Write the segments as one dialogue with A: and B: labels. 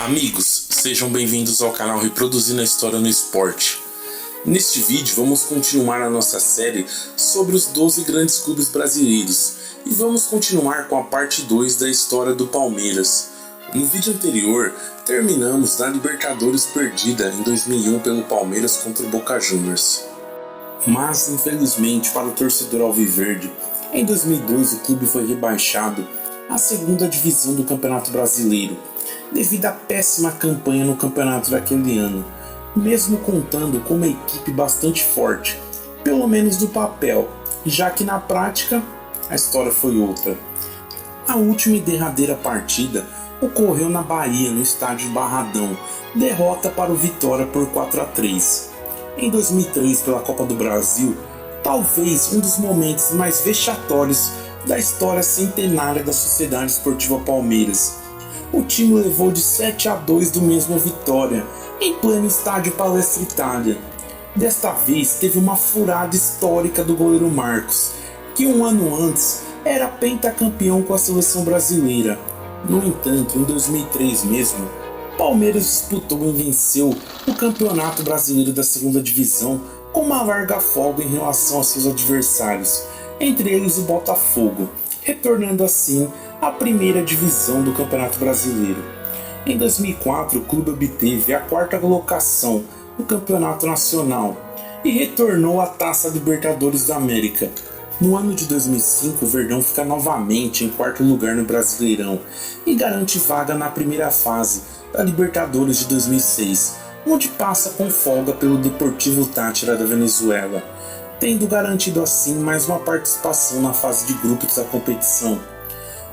A: Amigos, sejam bem-vindos ao canal Reproduzindo a História no Esporte. Neste vídeo vamos continuar a nossa série sobre os 12 grandes clubes brasileiros e vamos continuar com a parte 2 da história do Palmeiras. No vídeo anterior, terminamos na Libertadores perdida em 2001 pelo Palmeiras contra o Boca Juniors. Mas, infelizmente para o torcedor alviverde, em 2002 o clube foi rebaixado à segunda divisão do Campeonato Brasileiro, devido à péssima campanha no campeonato daquele ano, mesmo contando com uma equipe bastante forte, pelo menos no papel, já que na prática a história foi outra. A última e derradeira partida ocorreu na Bahia, no estádio Barradão, derrota para o Vitória por 4-3. Em 2003, pela Copa do Brasil, talvez um dos momentos mais vexatórios da história centenária da Sociedade Esportiva Palmeiras. O time levou de 7-2 do mesmo Vitória, em pleno estádio Palestra Itália. Desta vez teve uma furada histórica do goleiro Marcos, que um ano antes era pentacampeão com a seleção brasileira. No entanto, em 2003 mesmo, Palmeiras disputou e venceu o Campeonato Brasileiro da Segunda Divisão com uma larga folga em relação aos seus adversários, entre eles o Botafogo, retornando assim à primeira divisão do Campeonato Brasileiro. Em 2004, o clube obteve a quarta colocação no Campeonato Nacional e retornou à Taça Libertadores da América. No ano de 2005, o Verdão fica novamente em quarto lugar no Brasileirão e garante vaga na primeira fase da Libertadores de 2006, onde passa com folga pelo Deportivo Táchira da Venezuela, tendo garantido assim mais uma participação na fase de grupos da competição.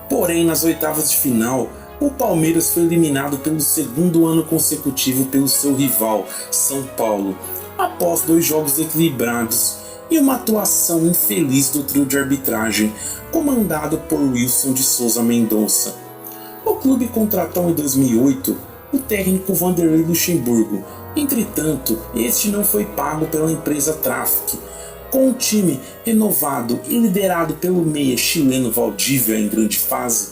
A: Porém, nas oitavas de final, o Palmeiras foi eliminado pelo segundo ano consecutivo pelo seu rival, São Paulo, após 2 jogos equilibrados e uma atuação infeliz do trio de arbitragem, comandado por Wilson de Souza Mendonça. O clube contratou em 2008 o técnico Vanderlei Luxemburgo, entretanto, este não foi pago pela empresa Traffic. Com o time renovado e liderado pelo meia chileno Valdívia em grande fase,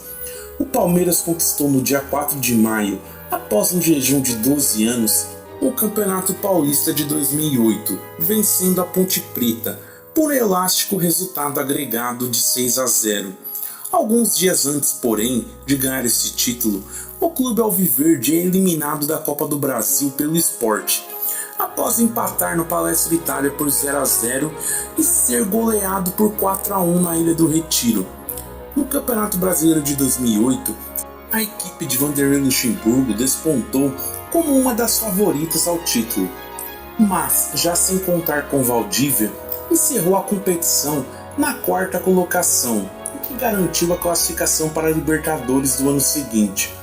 A: o Palmeiras conquistou no dia 4 de maio, após um jejum de 12 anos, o Campeonato Paulista de 2008, vencendo a Ponte Preta, por elástico resultado agregado de 6-0. Alguns dias antes, porém, de ganhar esse título, o clube alviverde é eliminado da Copa do Brasil pelo Sport, após empatar no Palestra Itália por 0-0 e ser goleado por 4-1 na Ilha do Retiro. No Campeonato Brasileiro de 2008, a equipe de Vanderlei Luxemburgo despontou como uma das favoritas ao título, mas, já sem contar com Valdívia, encerrou a competição na quarta colocação, o que garantiu a classificação para a Libertadores do ano seguinte.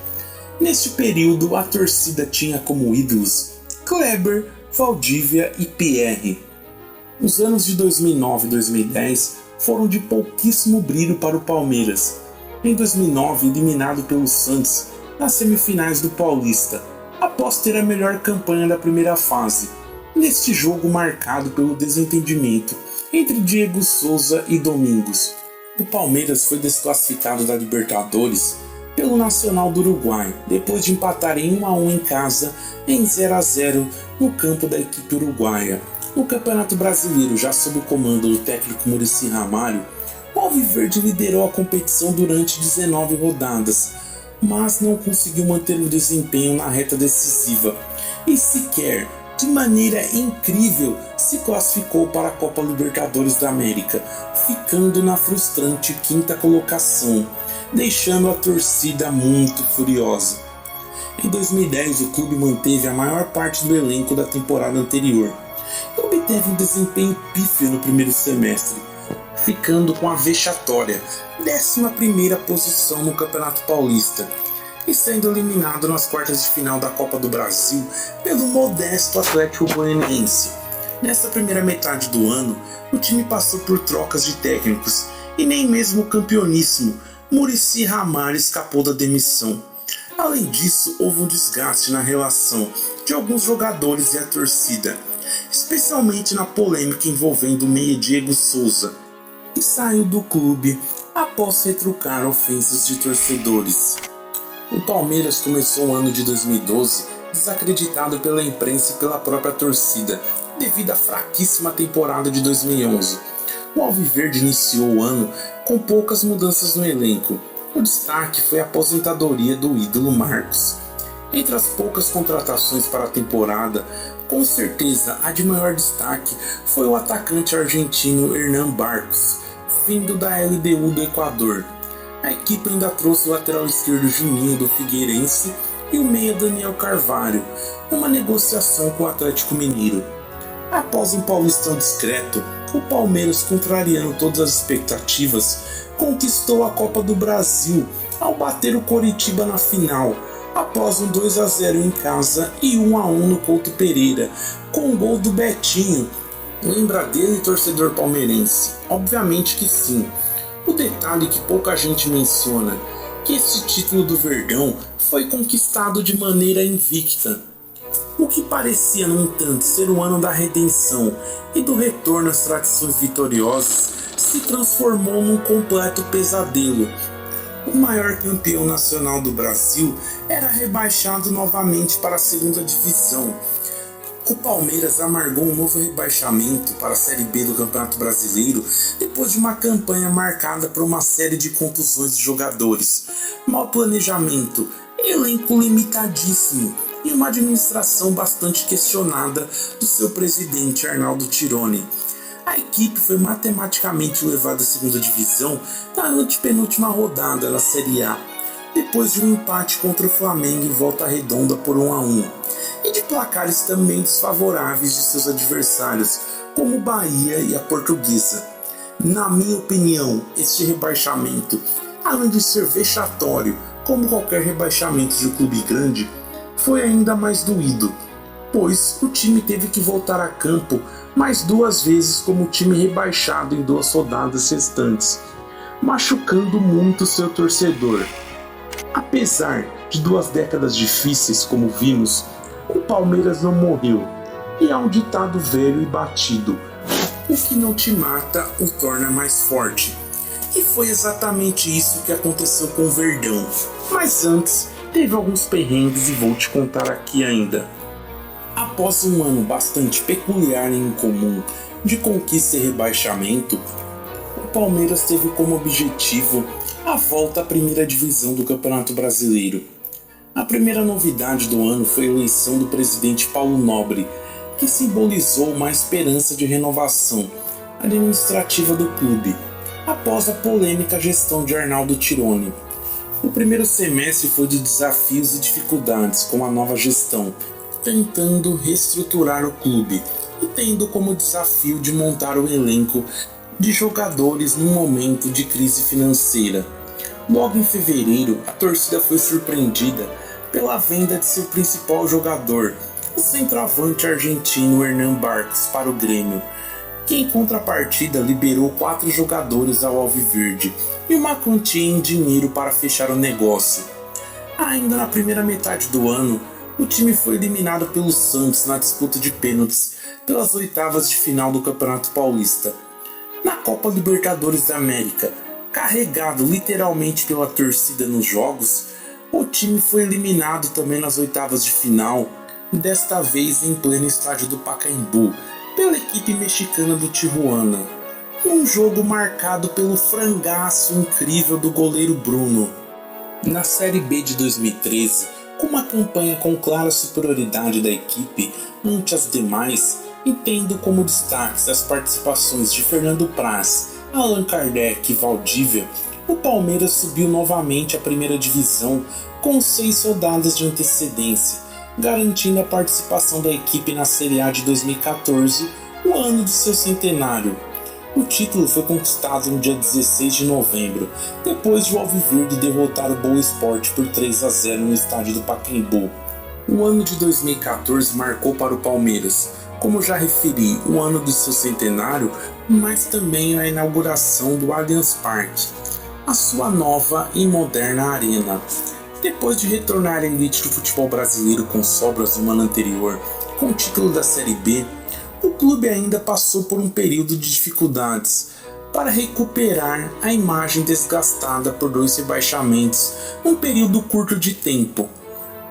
A: Neste período, a torcida tinha como ídolos Kleber, Valdívia e Pierre. Os anos de 2009 e 2010 foram de pouquíssimo brilho para o Palmeiras. Em 2009, eliminado pelo Santos nas semifinais do Paulista, após ter a melhor campanha da primeira fase, neste jogo marcado pelo desentendimento entre Diego Souza e Domingos. O Palmeiras foi desclassificado da Libertadores pelo Nacional do Uruguai, depois de empatar em 1-1 em casa em 0-0 no campo da equipe uruguaia. No Campeonato Brasileiro, já sob o comando do técnico Muricy Ramalho, o Alviverde liderou a competição durante 19 rodadas, mas não conseguiu manter o desempenho na reta decisiva e sequer, de maneira incrível, se classificou para a Copa Libertadores da América, ficando na frustrante quinta colocação, deixando a torcida muito furiosa. Em 2010, o clube manteve a maior parte do elenco da temporada anterior e obteve um desempenho pífio no primeiro semestre, ficando com a vexatória 11ª posição no Campeonato Paulista e sendo eliminado nas quartas de final da Copa do Brasil pelo modesto Atlético Goianiense. Nessa primeira metade do ano, o time passou por trocas de técnicos e nem mesmo o campeoníssimo Muricy Ramalho escapou da demissão. Além disso, houve um desgaste na relação de alguns jogadores e a torcida, especialmente na polêmica envolvendo o meia Diego Souza, que saiu do clube após retrucar ofensas de torcedores. O Palmeiras começou o ano de 2012 desacreditado pela imprensa e pela própria torcida, devido à fraquíssima temporada de 2011. O Alviverde iniciou o ano com poucas mudanças no elenco. O destaque foi a aposentadoria do ídolo Marcos. Entre as poucas contratações para a temporada, com certeza a de maior destaque foi o atacante argentino Hernán Barcos, vindo da LDU do Equador. A equipe ainda trouxe o lateral esquerdo Juninho do Figueirense e o meia Daniel Carvalho, uma negociação com o Atlético Mineiro. Após um paulistão discreto, o Palmeiras, contrariando todas as expectativas, conquistou a Copa do Brasil ao bater o Coritiba na final, após um 2-0 em casa e 1-1 no Couto Pereira, com o gol do Betinho. Lembra dele, torcedor palmeirense? Obviamente que sim. O detalhe que pouca gente menciona, que esse título do Verdão foi conquistado de maneira invicta. O que parecia, no entanto, ser o ano da redenção e do retorno às tradições vitoriosas se transformou num completo pesadelo. O maior campeão nacional do Brasil era rebaixado novamente para a segunda divisão. O Palmeiras amargou um novo rebaixamento para a Série B do Campeonato Brasileiro depois de uma campanha marcada por uma série de contusões de jogadores, mau planejamento, elenco limitadíssimo e uma administração bastante questionada do seu presidente Arnaldo Tironi. A equipe foi matematicamente levada à segunda divisão na antepenúltima rodada da Série A, depois de um empate contra o Flamengo em Volta Redonda por 1-1, e de placares também desfavoráveis de seus adversários, como o Bahia e a Portuguesa. Na minha opinião, este rebaixamento, além de ser vexatório, como qualquer rebaixamento de um clube grande, foi ainda mais doído, pois o time teve que voltar a campo mais 2 vezes como time rebaixado em 2 rodadas restantes, machucando muito seu torcedor. Apesar de 2 décadas difíceis, como vimos, o Palmeiras não morreu, e há um ditado velho e batido: o que não te mata o torna mais forte. E foi exatamente isso que aconteceu com o Verdão. Mas antes, teve alguns perrengues e vou te contar aqui ainda. Após um ano bastante peculiar e incomum de conquista e rebaixamento, o Palmeiras teve como objetivo a volta à primeira divisão do Campeonato Brasileiro. A primeira novidade do ano foi a eleição do presidente Paulo Nobre, que simbolizou uma esperança de renovação administrativa do clube, após a polêmica gestão de Arnaldo Tironi. O primeiro semestre foi de desafios e dificuldades com a nova gestão, tentando reestruturar o clube e tendo como desafio de montar o elenco de jogadores num momento de crise financeira. Logo em fevereiro, a torcida foi surpreendida pela venda de seu principal jogador, o centroavante argentino Hernán Barcos, para o Grêmio, que em contrapartida liberou 4 jogadores ao Alviverde e uma quantia em dinheiro para fechar o negócio. Ainda na primeira metade do ano, o time foi eliminado pelo Santos na disputa de pênaltis pelas oitavas de final do Campeonato Paulista. Na Copa Libertadores da América, carregado literalmente pela torcida nos jogos, o time foi eliminado também nas oitavas de final, desta vez em pleno estádio do Pacaembu, pela equipe mexicana do Tijuana. Um jogo marcado pelo frangaço incrível do goleiro Bruno. Na Série B de 2013, com uma campanha com clara superioridade da equipe ante as demais, e tendo como destaques as participações de Fernando Praz, Allan Kardec e Valdívia, o Palmeiras subiu novamente à primeira divisão com 6 rodadas de antecedência, garantindo a participação da equipe na Série A de 2014, o ano do seu centenário. O título foi conquistado no dia 16 de novembro, depois de o Alviverde derrotar o Boa Esporte por 3-0 no estádio do Pacaembu. O ano de 2014 marcou para o Palmeiras, como já referi, o ano do seu centenário, mas também a inauguração do Allianz Parque, a sua nova e moderna arena. Depois de retornar à elite do futebol brasileiro com sobras do ano anterior, com o título da Série B, o clube ainda passou por um período de dificuldades, para recuperar a imagem desgastada por 2 rebaixamentos num período curto de tempo.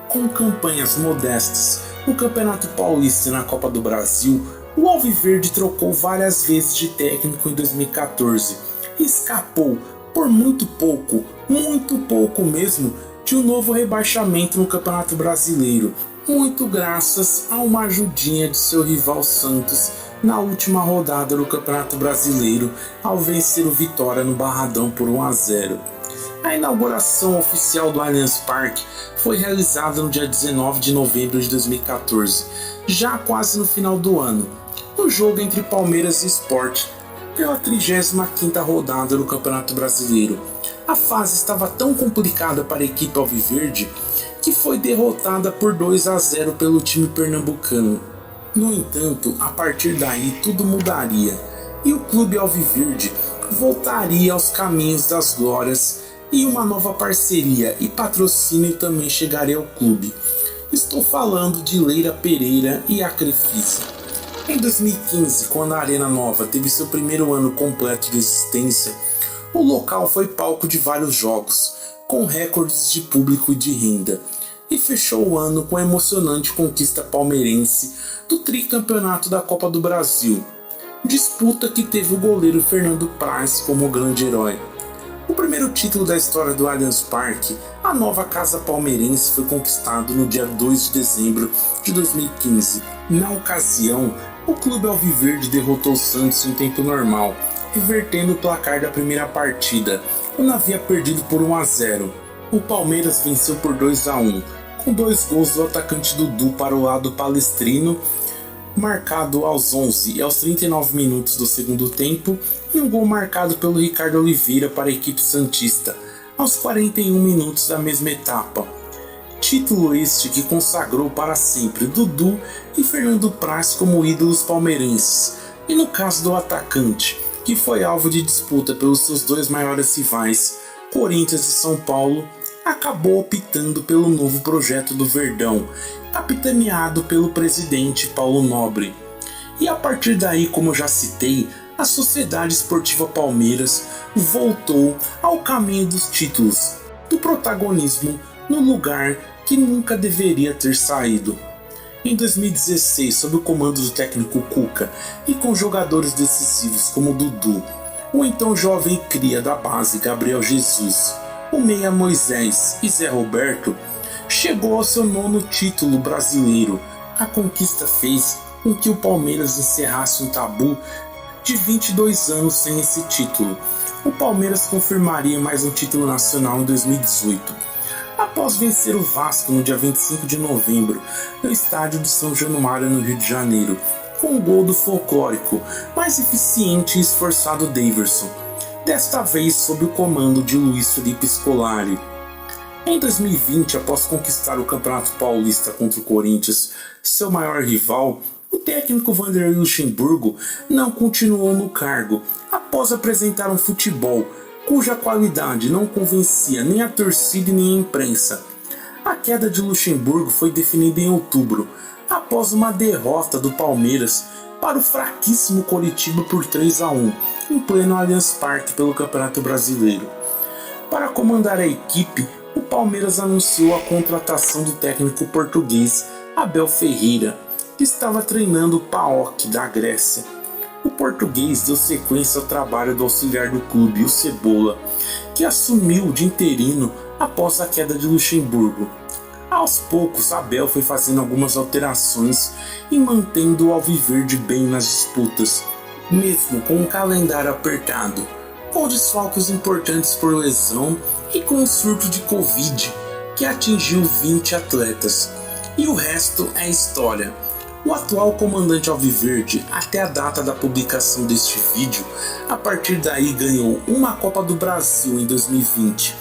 A: Com campanhas modestas no Campeonato Paulista e na Copa do Brasil, o Alviverde trocou várias vezes de técnico em 2014 e escapou por muito pouco mesmo, de um novo rebaixamento no Campeonato Brasileiro, muito graças a uma ajudinha de seu rival Santos na última rodada do Campeonato Brasileiro, ao vencer o Vitória no Barradão por 1-0. A inauguração oficial do Allianz Parque foi realizada no dia 19 de novembro de 2014, já quase no final do ano, no jogo entre Palmeiras e Sport, pela 35ª rodada do Campeonato Brasileiro. A fase estava tão complicada para a equipe alviverde que foi derrotada por 2-0 pelo time pernambucano. No entanto, a partir daí tudo mudaria e o clube alviverde voltaria aos caminhos das glórias, e uma nova parceria e patrocínio também chegaria ao clube. Estou falando de Leira Pereira e a Crefisa. Em 2015, quando a Arena Nova teve seu primeiro ano completo de existência, o local foi palco de vários jogos, com recordes de público e de renda, e fechou o ano com a emocionante conquista palmeirense do tricampeonato da Copa do Brasil, disputa que teve o goleiro Fernando Praz como grande herói. O primeiro título da história do Allianz Parque, a nova casa palmeirense, foi conquistado no dia 2 de dezembro de 2015. Na ocasião, o clube alviverde derrotou o Santos em tempo normal, revertendo o placar da primeira partida, quando havia perdido por 1-0. O Palmeiras venceu por 2-1, com 2 gols do atacante Dudu para o lado palestrino, marcado aos 11 e aos 39 minutos do segundo tempo, e um gol marcado pelo Ricardo Oliveira para a equipe santista, aos 41 minutos da mesma etapa. Título este que consagrou para sempre Dudu e Fernando Praz como ídolos palmeirenses, e no caso do atacante, que foi alvo de disputa pelos seus 2 maiores rivais, Corinthians e São Paulo, acabou optando pelo novo projeto do Verdão, capitaneado pelo presidente Paulo Nobre. E a partir daí, como já citei, a Sociedade Esportiva Palmeiras voltou ao caminho dos títulos, do protagonismo no lugar que nunca deveria ter saído. Em 2016, sob o comando do técnico Cuca e com jogadores decisivos como Dudu, o então jovem cria da base Gabriel Jesus, o meia Moisés e Zé Roberto, chegou ao seu 9º título brasileiro. A conquista fez com que o Palmeiras encerrasse um tabu de 22 anos sem esse título. O Palmeiras confirmaria mais um título nacional em 2018, após vencer o Vasco no dia 25 de novembro, no estádio de São Januário, no Rio de Janeiro, com o gol do folclórico, mais eficiente e esforçado Daverson, desta vez sob o comando de Luiz Felipe Scolari. Em 2020, após conquistar o Campeonato Paulista contra o Corinthians, seu maior rival, o técnico Vanderlei Luxemburgo não continuou no cargo após apresentar um futebol cuja qualidade não convencia nem a torcida e nem a imprensa. A queda de Luxemburgo foi definida em outubro, após uma derrota do Palmeiras para o fraquíssimo Coritiba por 3-1, em pleno Allianz Parque pelo Campeonato Brasileiro. Para comandar a equipe, o Palmeiras anunciou a contratação do técnico português Abel Ferreira, que estava treinando o PAOK da Grécia. O português deu sequência ao trabalho do auxiliar do clube, o Cebola, que assumiu de interino após a queda de Luxemburgo. Aos poucos, Abel foi fazendo algumas alterações e mantendo o Alviverde bem nas disputas, mesmo com um calendário apertado, com desfalques importantes por lesão e com o surto de Covid, que atingiu 20 atletas. E o resto é história. O atual comandante alviverde, até a data da publicação deste vídeo, a partir daí ganhou uma Copa do Brasil em 2020,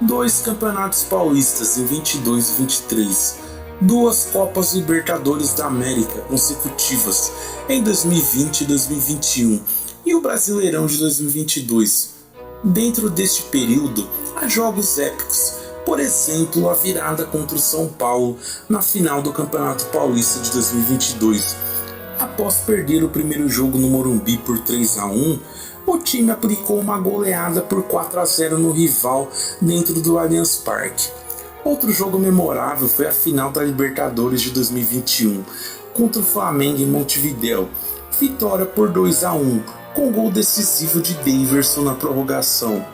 A: 2 Campeonatos Paulistas em 22 e 23, 2 Copas Libertadores da América consecutivas em 2020 e 2021 e o Brasileirão de 2022. Dentro deste período, há jogos épicos, por exemplo, a virada contra o São Paulo na final do Campeonato Paulista de 2022. Após perder o primeiro jogo no Morumbi por 3-1, o time aplicou uma goleada por 4-0 no rival dentro do Allianz Parque. Outro jogo memorável foi a final da Libertadores de 2021 contra o Flamengo em Montevidéu. Vitória por 2-1, com gol decisivo de Daverson na prorrogação.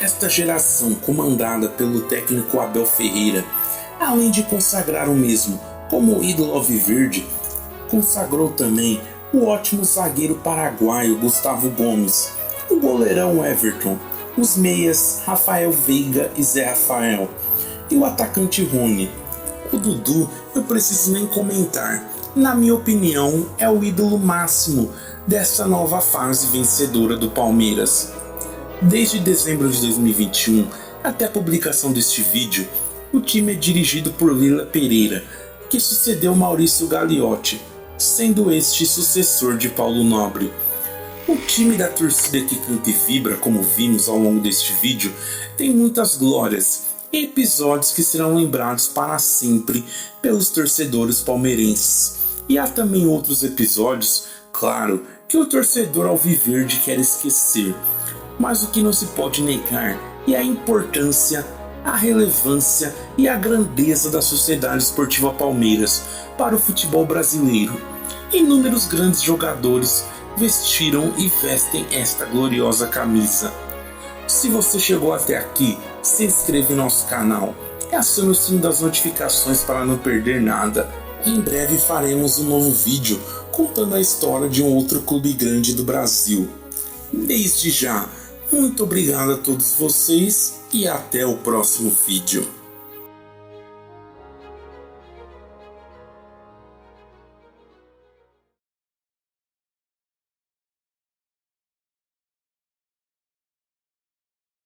A: Esta geração, comandada pelo técnico Abel Ferreira, além de consagrar o mesmo como ídolo alviverde, consagrou também o ótimo zagueiro paraguaio Gustavo Gomes, o goleirão Everton, os meias Rafael Veiga e Zé Rafael, e o atacante Rony. O Dudu eu preciso nem comentar, na minha opinião é o ídolo máximo desta nova fase vencedora do Palmeiras. Desde dezembro de 2021 até a publicação deste vídeo, o time é dirigido por Lila Pereira, que sucedeu Maurício Gagliotti, sendo este sucessor de Paulo Nobre. O time da torcida que canta e vibra, como vimos ao longo deste vídeo, tem muitas glórias e episódios que serão lembrados para sempre pelos torcedores palmeirenses. E há também outros episódios, claro, que o torcedor alviverde quer esquecer. Mas o que não se pode negar é a importância, a relevância e a grandeza da Sociedade Esportiva Palmeiras para o futebol brasileiro. Inúmeros grandes jogadores vestiram e vestem esta gloriosa camisa. Se você chegou até aqui, se inscreva em nosso canal e acione o sininho das notificações para não perder nada. Em breve faremos um novo vídeo contando a história de um outro clube grande do Brasil. Desde já, muito obrigado a todos vocês e até o próximo vídeo.